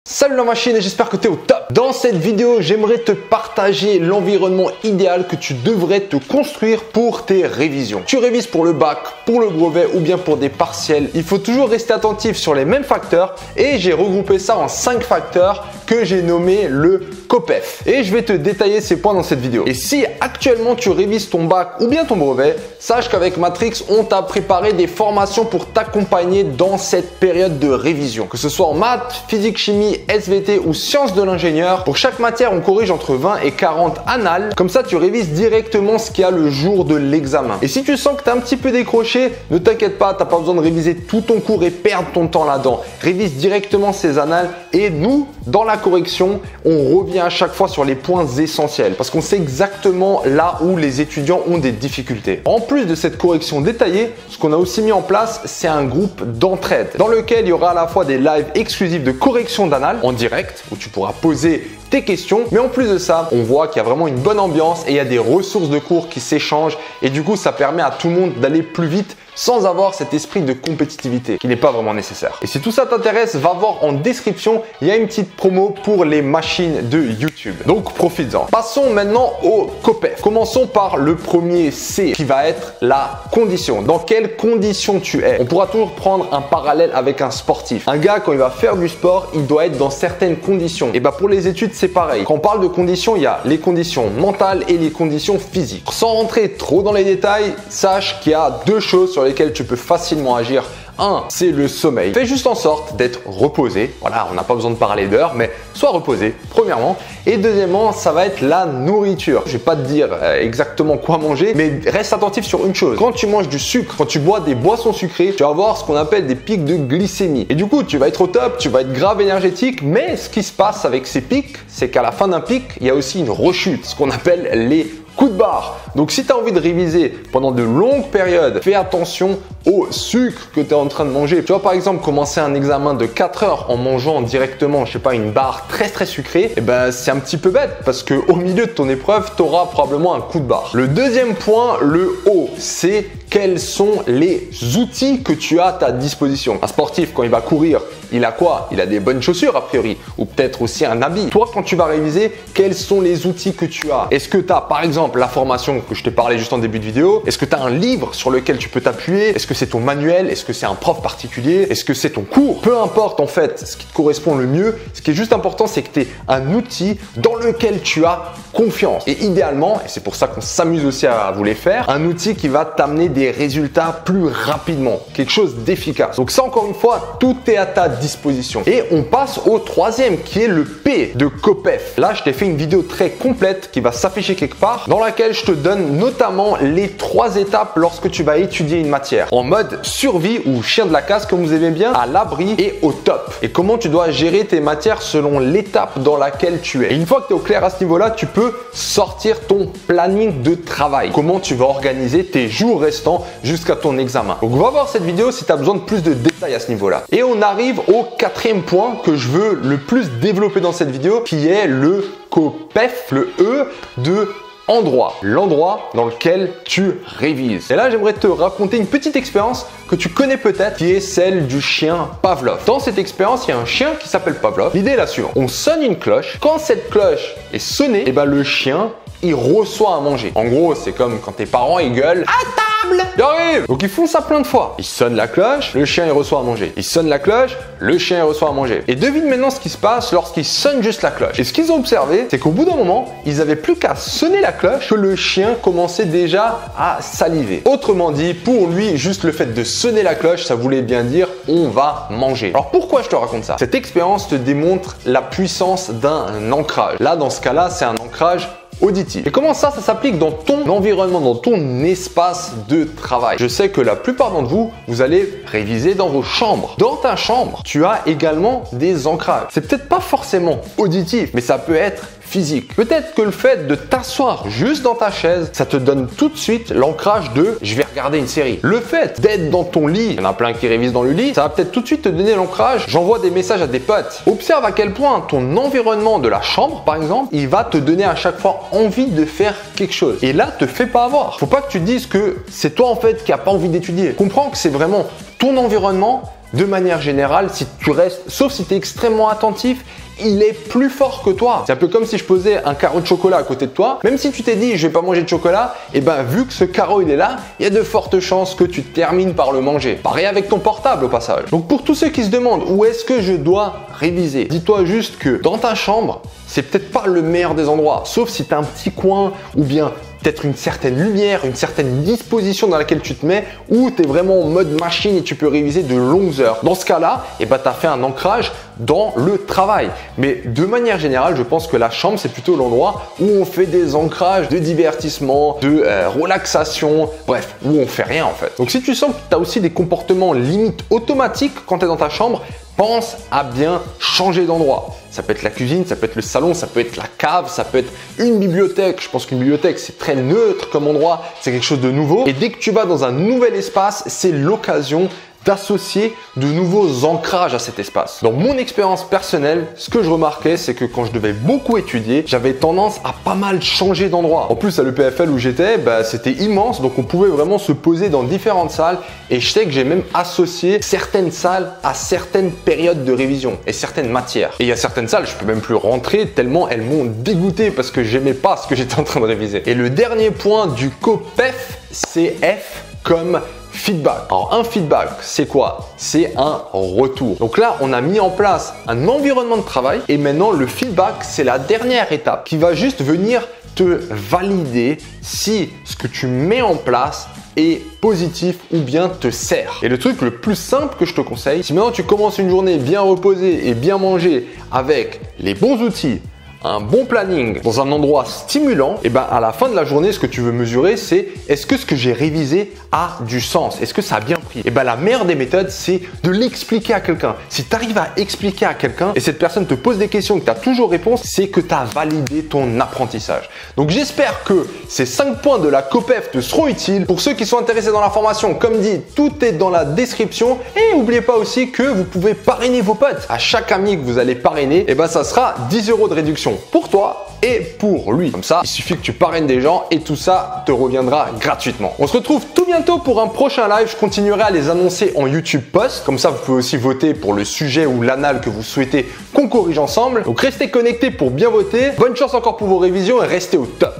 Salut la machine et j'espère que tu es au top. Dans cette vidéo, j'aimerais te partager l'environnement idéal que tu devrais te construire pour tes révisions. Tu révises pour le bac, pour le brevet ou bien pour des partiels. Il faut toujours rester attentif sur les mêmes facteurs et j'ai regroupé ça en 5 facteurs que j'ai nommé le COPEF. Et je vais te détailler ces points dans cette vidéo. Et si actuellement tu révises ton bac ou bien ton brevet, sache qu'avec Matrix, on t'a préparé des formations pour t'accompagner dans cette période de révision. Que ce soit en maths, physique, chimie, SVT ou sciences de l'ingénieur. Pour chaque matière, on corrige entre 20 et 40 annales. Comme ça, tu révises directement ce qu'il y a le jour de l'examen. Et si tu sens que tu es un petit peu décroché, ne t'inquiète pas, tu n'as pas besoin de réviser tout ton cours et perdre ton temps là-dedans. Révise directement ces annales et nous, dans la correction, on revient à chaque fois sur les points essentiels parce qu'on sait exactement là où les étudiants ont des difficultés. En plus de cette correction détaillée, ce qu'on a aussi mis en place, c'est un groupe d'entraide dans lequel il y aura à la fois des lives exclusifs de correction d'annales en direct où tu pourras poser tes questions. Mais en plus de ça, on voit qu'il y a vraiment une bonne ambiance et il y a des ressources de cours qui s'échangent et du coup, ça permet à tout le monde d'aller plus vite sans avoir cet esprit de compétitivité qui n'est pas vraiment nécessaire. Et si tout ça t'intéresse, va voir en description, il y a une petite promo pour les machines de YouTube. Donc profites-en. Passons maintenant au COPEF. Commençons par le premier C qui va être la condition. Dans quelles conditions tu es? On pourra toujours prendre un parallèle avec un sportif. Un gars, quand il va faire du sport, il doit être dans certaines conditions. Et pour les études, c'est pareil. Quand on parle de conditions, il y a les conditions mentales et les conditions physiques. Sans rentrer trop dans les détails, sache qu'il y a deux choses sur lesquelles tu peux facilement agir. Un, c'est le sommeil. Fais juste en sorte d'être reposé. Voilà, on n'a pas besoin de parler d'heures, mais sois reposé, premièrement. Et deuxièmement, ça va être la nourriture. Je vais pas te dire exactement quoi manger, mais reste attentif sur une chose. Quand tu manges du sucre, quand tu bois des boissons sucrées, tu vas avoir ce qu'on appelle des pics de glycémie. Et du coup, tu vas être au top, tu vas être grave énergétique, mais ce qui se passe avec ces pics, c'est qu'à la fin d'un pic, il y a aussi une rechute, ce qu'on appelle les coups de barre. Donc si tu as envie de réviser pendant de longues périodes, fais attention au sucre que tu es en train de manger. Tu vois par exemple commencer un examen de 4 heures en mangeant directement, je sais pas, une barre très sucrée, et c'est un petit peu bête parce que au milieu de ton épreuve, tu auras probablement un coup de barre. Le deuxième point, le O, c'est quels sont les outils que tu as à ta disposition. Un sportif, quand il va courir, il a quoi? Il a des bonnes chaussures a priori, ou peut-être aussi un habit. Toi, quand tu vas réviser, quels sont les outils que tu as? Est-ce que tu as par exemple la formation que je t'ai parlé juste en début de vidéo? Est-ce que tu as un livre sur lequel tu peux t'appuyer? Est-ce que c'est ton manuel? Est-ce que c'est un prof particulier? Est-ce que c'est ton cours? Peu importe en fait ce qui te correspond le mieux. Ce qui est juste important, c'est que tu aies un outil dans lequel tu as confiance. Et idéalement, et c'est pour ça qu'on s'amuse aussi à vous les faire, un outil qui va t'amener des résultats plus rapidement, quelque chose d'efficace. Donc ça, encore une fois, tout est à ta disposition. Et on passe au troisième qui est le P de COPEF. Là, je t'ai fait une vidéo très complète qui va s'afficher quelque part dans laquelle je te donne notamment les 3 étapes lorsque tu vas étudier une matière en mode survie ou chien de la casse comme vous aimez bien, à l'abri et au top. Et comment tu dois gérer tes matières selon l'étape dans laquelle tu es. Et une fois que tu es au clair à ce niveau-là, tu peux sortir ton planning de travail. Comment tu vas organiser tes jours restants jusqu'à ton examen. Donc va voir cette vidéo si tu as besoin de plus de détails à ce niveau-là. Et on arrive au 4e point que je veux le plus développer dans cette vidéo qui est le COPEF, le E de endroit, l'endroit dans lequel tu révises. Et là, j'aimerais te raconter une petite expérience que tu connais peut-être, qui est celle du chien Pavlov. Dans cette expérience, il y a un chien qui s'appelle Pavlov. L'idée est la suivante. On sonne une cloche. Quand cette cloche est sonnée, le chien, il reçoit à manger. En gros, c'est comme quand tes parents, ils gueulent « à table !» Il arrive. Donc, ils font ça plein de fois. Ils sonnent la cloche, le chien, il reçoit à manger. Ils sonnent la cloche, le chien, il reçoit à manger. Et devine maintenant ce qui se passe lorsqu'ils sonnent juste la cloche. Et ce qu'ils ont observé, c'est qu'au bout d'un moment, ils n'avaient plus qu'à sonner la cloche que le chien commençait déjà à saliver. Autrement dit, pour lui, juste le fait de sonner la cloche, ça voulait bien dire « on va manger ». Alors, pourquoi je te raconte ça? Cette expérience te démontre la puissance d'un ancrage. Là, dans ce cas-là, c'est un ancrage auditif. Et comment ça s'applique dans ton environnement, dans ton espace de travail? Je sais que la plupart d'entre vous, vous allez réviser dans vos chambres. Dans ta chambre, tu as également des ancrages. C'est peut-être pas forcément auditif, mais ça peut être physique. Peut-être que le fait de t'asseoir juste dans ta chaise, ça te donne tout de suite l'ancrage de « je vais regarder une série ». Le fait d'être dans ton lit, il y en a plein qui révisent dans le lit, ça va peut-être tout de suite te donner l'ancrage « j'envoie des messages à des potes ». Observe à quel point ton environnement de la chambre, par exemple, il va te donner à chaque fois envie de faire quelque chose. Et là, te fais pas avoir. Faut pas que tu te dises que c'est toi en fait qui a pas envie d'étudier. Comprends que c'est vraiment ton environnement de manière générale, si tu restes, sauf si tu es extrêmement attentif, il est plus fort que toi. C'est un peu comme si je posais un carreau de chocolat à côté de toi. Même si tu t'es dit je vais pas manger de chocolat, et ben vu que ce carreau il est là, il y a de fortes chances que tu termines par le manger. Pareil avec ton portable au passage. Donc pour tous ceux qui se demandent où est-ce que je dois réviser, dis-toi juste que dans ta chambre, c'est peut-être pas le meilleur des endroits, sauf si tu as un petit coin ou bien peut-être une certaine lumière, une certaine disposition dans laquelle tu te mets où tu es vraiment en mode machine et tu peux réviser de longues heures. Dans ce cas-là, tu as fait un ancrage dans le travail. Mais de manière générale, je pense que la chambre, c'est plutôt l'endroit où on fait des ancrages de divertissement, de relaxation, bref, où on fait rien en fait. Donc si tu sens que tu as aussi des comportements limite automatiques quand tu es dans ta chambre, pense à bien changer d'endroit. Ça peut être la cuisine, ça peut être le salon, ça peut être la cave, ça peut être une bibliothèque. Je pense qu'une bibliothèque, c'est très neutre comme endroit, c'est quelque chose de nouveau. Et dès que tu vas dans un nouvel espace, c'est l'occasion d'associer de nouveaux ancrages à cet espace. Dans mon expérience personnelle, ce que je remarquais, c'est que quand je devais beaucoup étudier, j'avais tendance à pas mal changer d'endroit. En plus, à l'EPFL où j'étais, c'était immense, donc on pouvait vraiment se poser dans différentes salles. Et je sais que j'ai même associé certaines salles à certaines périodes de révision et certaines matières. Et il y a certaines salles, je peux même plus rentrer tellement elles m'ont dégoûté parce que j'aimais pas ce que j'étais en train de réviser. Et le dernier point du COPEF, c'est F comme feedback. Alors un feedback, c'est quoi? C'est un retour. Donc là, on a mis en place un environnement de travail et maintenant le feedback, c'est la dernière étape qui va juste venir te valider si ce que tu mets en place est positif ou bien te sert. Et le truc le plus simple que je te conseille, si maintenant tu commences une journée bien reposée et bien mangée avec les bons outils, un bon planning dans un endroit stimulant, et à la fin de la journée, ce que tu veux mesurer, c'est est-ce que ce que j'ai révisé a du sens? Est-ce que ça a bien pris? La meilleure des méthodes, c'est de l'expliquer à quelqu'un. Si tu arrives à expliquer à quelqu'un et cette personne te pose des questions et que tu as toujours réponse, c'est que tu as validé ton apprentissage. Donc j'espère que ces 5 points de la COPEF te seront utiles. Pour ceux qui sont intéressés dans la formation, comme dit, tout est dans la description. Et n'oubliez pas aussi que vous pouvez parrainer vos potes. À chaque ami que vous allez parrainer, ça sera 10 € de réduction pour toi et pour lui. Comme ça, il suffit que tu parraines des gens et tout ça te reviendra gratuitement. On se retrouve tout bientôt pour un prochain live. Je continuerai à les annoncer en YouTube Post. Comme ça, vous pouvez aussi voter pour le sujet ou l'anal que vous souhaitez qu'on corrige ensemble. Donc restez connectés pour bien voter. Bonne chance encore pour vos révisions et restez au top.